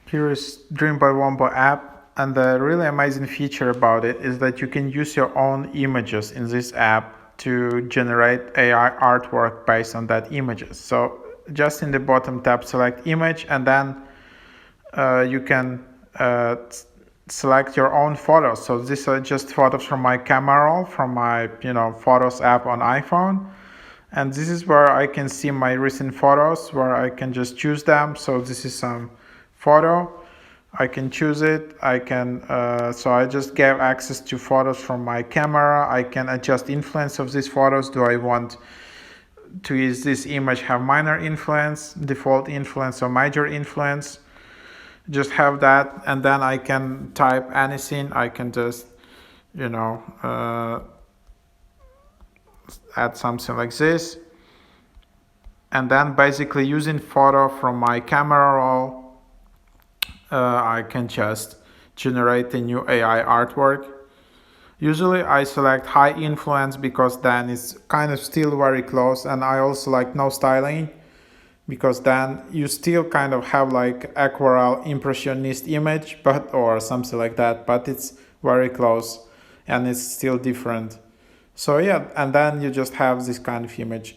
Here is Dream by Wombo app, and the really amazing feature about it is that you can use your own images in this app to generate AI artwork based on that images. So just in the bottom tab, select image, and then you can select your own photos. So these are just photos from my camera roll, from my Photos app on iPhone. And this is where I can see my recent photos, where I can just choose them. So this is some photo. I can choose it. I can, so I just gave access to photos from my camera. I can adjust influence of these photos. Do I want to use this image have minor influence, default influence, or major influence? Just have that, and then I can type anything. I can just, add something like this, and then basically using photo from my camera roll, I can just generate a new AI artwork. Usually I select high influence because then it's kind of still very close, and I also like no styling because then you still kind of have like aquarelle impressionist image, but or something like that, but it's very close and it's still different. So yeah, and then you just have this kind of image.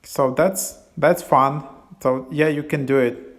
So that's fun. So yeah, you can do it.